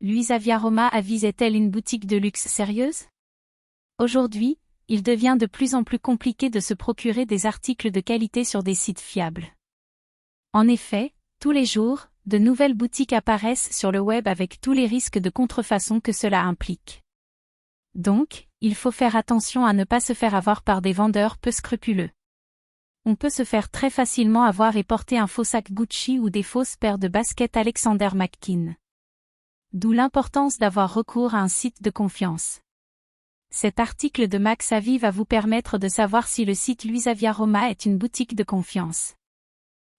Luisa Via Roma avisait-elle une boutique de luxe sérieuse? Aujourd'hui, il devient de plus en plus compliqué de se procurer des articles de qualité sur des sites fiables. En effet, tous les jours, de nouvelles boutiques apparaissent sur le web avec tous les risques de contrefaçon que cela implique. Donc, il faut faire attention à ne pas se faire avoir par des vendeurs peu scrupuleux. On peut se faire très facilement avoir et porter un faux sac Gucci ou des fausses paires de baskets Alexander McQueen. D'où l'importance d'avoir recours à un site de confiance. Cet article de Max Avis va vous permettre de savoir si le site Luisa Via Roma est une boutique de confiance.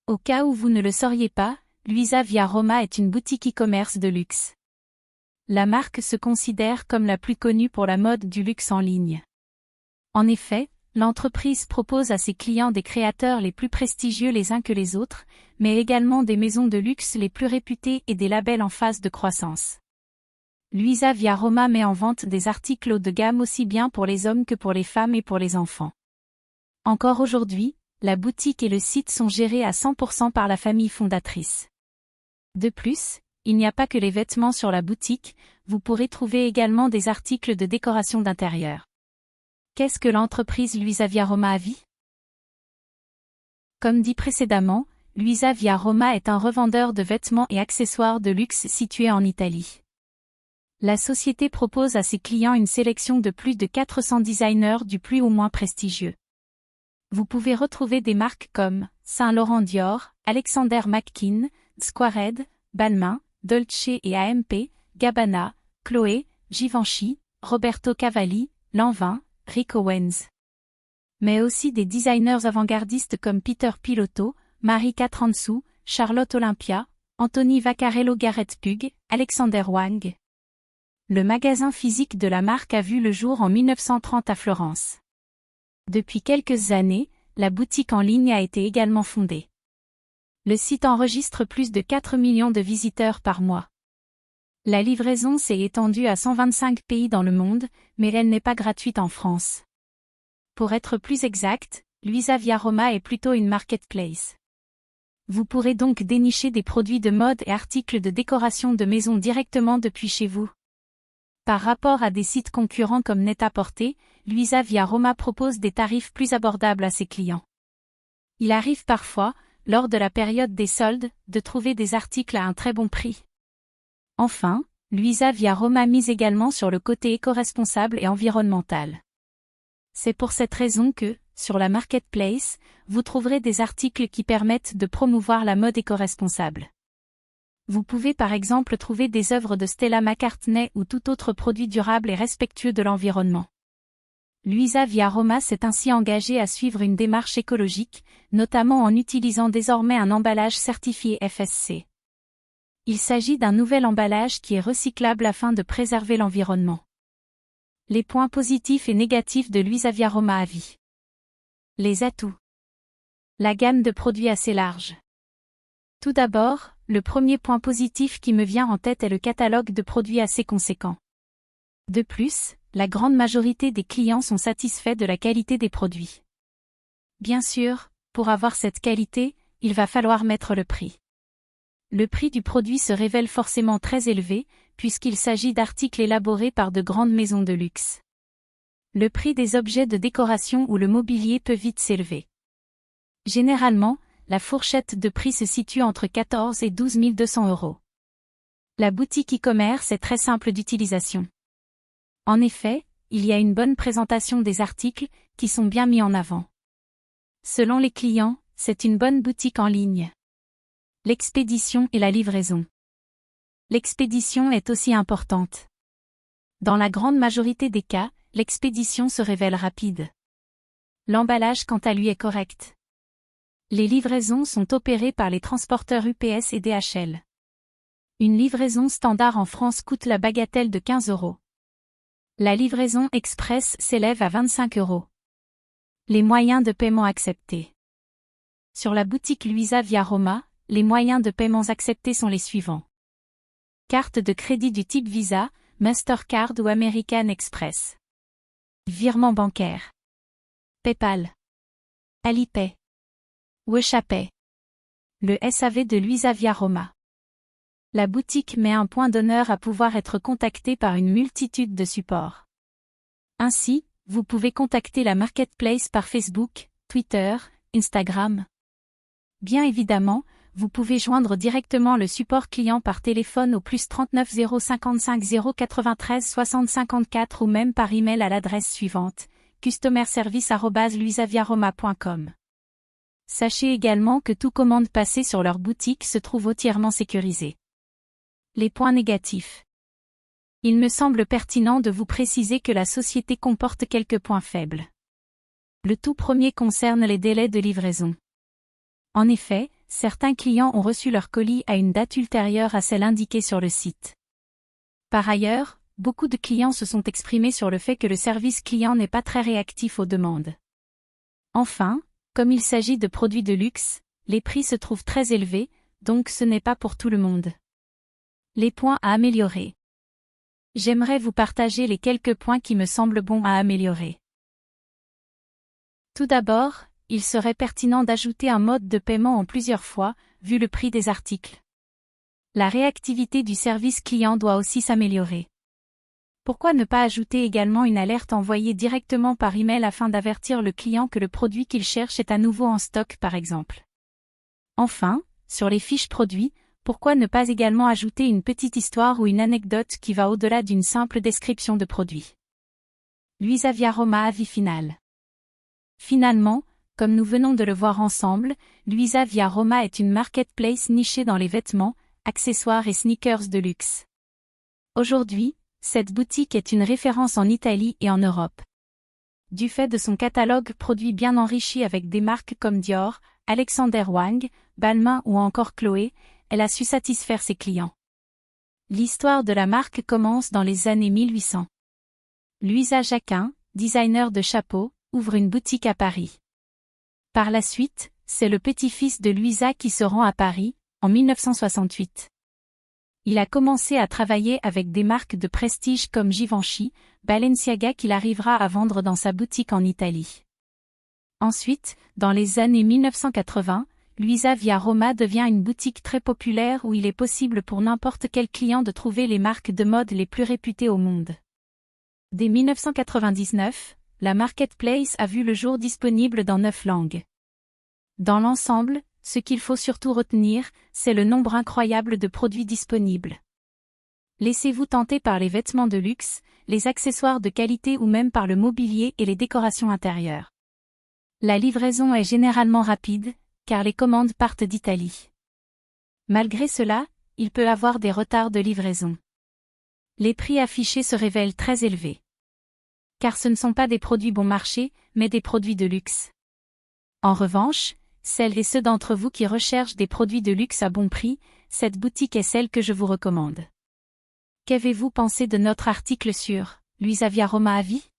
Au cas où vous ne le sauriez pas, Luisa Via Roma est une boutique e-commerce de luxe. La marque se considère comme la plus connue pour la mode du luxe en ligne. En effet, l'entreprise propose à ses clients des créateurs les plus prestigieux les uns que les autres, mais également des maisons de luxe les plus réputées et des labels en phase de croissance. Luisa Via Roma met en vente des articles haut de gamme aussi bien pour les hommes que pour les femmes et pour les enfants. Encore aujourd'hui, la boutique et le site sont gérés à 100% par la famille fondatrice. De plus, il n'y a pas que les vêtements sur la boutique, vous pourrez trouver également des articles de décoration d'intérieur. Qu'est-ce que l'entreprise Luisa Via Roma Avis? Comme dit précédemment, Luisa Via Roma est un revendeur de vêtements et accessoires de luxe situé en Italie. La société propose à ses clients une sélection de plus de 400 designers du plus au moins prestigieux. Vous pouvez retrouver des marques comme Saint Laurent Dior, Alexander McQueen, Squared, Balmain, Dolce & AMP, Gabbana, Chloé, Givenchy, Roberto Cavalli, Lanvin, Rick Owens. Mais aussi des designers avant-gardistes comme Peter Pilotto, Marie Katrantzou, Charlotte Olympia, Anthony Vaccarello Garrett Pug, Alexander Wang. Le magasin physique de la marque a vu le jour en 1930 à Florence. Depuis quelques années, la boutique en ligne a été également fondée. Le site enregistre plus de 4 millions de visiteurs par mois. La livraison s'est étendue à 125 pays dans le monde, mais elle n'est pas gratuite en France. Pour être plus exact, Luisa Via Roma est plutôt une marketplace. Vous pourrez donc dénicher des produits de mode et articles de décoration de maison directement depuis chez vous. Par rapport à des sites concurrents comme Net-à-Porter, Luisa Via Roma propose des tarifs plus abordables à ses clients. Il arrive parfois, lors de la période des soldes, de trouver des articles à un très bon prix. Enfin, Luisa Via Roma mise également sur le côté éco-responsable et environnemental. C'est pour cette raison que, sur la marketplace, vous trouverez des articles qui permettent de promouvoir la mode éco-responsable. Vous pouvez par exemple trouver des œuvres de Stella McCartney ou tout autre produit durable et respectueux de l'environnement. Luisa Via Roma s'est ainsi engagée à suivre une démarche écologique, notamment en utilisant désormais un emballage certifié FSC. Il s'agit d'un nouvel emballage qui est recyclable afin de préserver l'environnement. Les points positifs et négatifs de Luisa Via Roma Avis. Les atouts. La gamme de produits assez large. Tout d'abord, le premier point positif qui me vient en tête est le catalogue de produits assez conséquent. De plus, la grande majorité des clients sont satisfaits de la qualité des produits. Bien sûr, pour avoir cette qualité, il va falloir mettre le prix. Le prix du produit se révèle forcément très élevé, puisqu'il s'agit d'articles élaborés par de grandes maisons de luxe. Le prix des objets de décoration ou le mobilier peut vite s'élever. Généralement, la fourchette de prix se situe entre 14 et 12 200 €. La boutique e-commerce est très simple d'utilisation. En effet, il y a une bonne présentation des articles, qui sont bien mis en avant. Selon les clients, c'est une bonne boutique en ligne. L'expédition et la livraison. L'expédition est aussi importante. Dans la grande majorité des cas, l'expédition se révèle rapide. L'emballage quant à lui est correct. Les livraisons sont opérées par les transporteurs UPS et DHL. Une livraison standard en France coûte la bagatelle de 15 €. La livraison express s'élève à 25 €. Les moyens de paiement acceptés. Sur la boutique Luisa Via Roma, les moyens de paiement acceptés sont les suivants. Carte de crédit du type Visa, Mastercard ou American Express. Virement bancaire. PayPal. Alipay. WeChat Pay. Le SAV de Luisa Via Roma. La boutique met un point d'honneur à pouvoir être contactée par une multitude de supports. Ainsi, vous pouvez contacter la marketplace par Facebook, Twitter, Instagram. Bien évidemment, vous pouvez joindre directement le support client par téléphone au +39 055 093 60 54 ou même par email à l'adresse suivante, customerservice@luisaviaroma.com. Sachez également que toute commande passée sur leur boutique se trouve entièrement sécurisée. Les points négatifs. Il me semble pertinent de vous préciser que la société comporte quelques points faibles. Le tout premier concerne les délais de livraison. En effet, certains clients ont reçu leur colis à une date ultérieure à celle indiquée sur le site. Par ailleurs, beaucoup de clients se sont exprimés sur le fait que le service client n'est pas très réactif aux demandes. Enfin, comme il s'agit de produits de luxe, les prix se trouvent très élevés, donc ce n'est pas pour tout le monde. Les points à améliorer. J'aimerais vous partager les quelques points qui me semblent bons à améliorer. Tout d'abord, il serait pertinent d'ajouter un mode de paiement en plusieurs fois, vu le prix des articles. La réactivité du service client doit aussi s'améliorer. Pourquoi ne pas ajouter également une alerte envoyée directement par email afin d'avertir le client que le produit qu'il cherche est à nouveau en stock par exemple. Enfin, sur les fiches produits, pourquoi ne pas également ajouter une petite histoire ou une anecdote qui va au-delà d'une simple description de produit. Luisaviaroma avis final. Finalement, comme nous venons de le voir ensemble, Luisaviaroma est une marketplace nichée dans les vêtements, accessoires et sneakers de luxe. Aujourd'hui, cette boutique est une référence en Italie et en Europe. Du fait de son catalogue produit bien enrichi avec des marques comme Dior, Alexander Wang, Balmain ou encore Chloé, elle a su satisfaire ses clients. L'histoire de la marque commence dans les années 1800. Louisa Jacquin, designer de chapeaux, ouvre une boutique à Paris. Par la suite, c'est le petit-fils de Louisa qui se rend à Paris, en 1968. Il a commencé à travailler avec des marques de prestige comme Givenchy, Balenciaga qu'il arrivera à vendre dans sa boutique en Italie. Ensuite, dans les années 1980, Luisaviaroma devient une boutique très populaire où il est possible pour n'importe quel client de trouver les marques de mode les plus réputées au monde. Dès 1999, la marketplace a vu le jour disponible dans 9 langues. Dans l'ensemble, ce qu'il faut surtout retenir, c'est le nombre incroyable de produits disponibles. Laissez-vous tenter par les vêtements de luxe, les accessoires de qualité ou même par le mobilier et les décorations intérieures. La livraison est généralement rapide, car les commandes partent d'Italie. Malgré cela, il peut avoir des retards de livraison. Les prix affichés se révèlent très élevés. Car ce ne sont pas des produits bon marché, mais des produits de luxe. En revanche, celles et ceux d'entre vous qui recherchent des produits de luxe à bon prix, cette boutique est celle que je vous recommande. Qu'avez-vous pensé de notre article sur Luisaviaroma avis?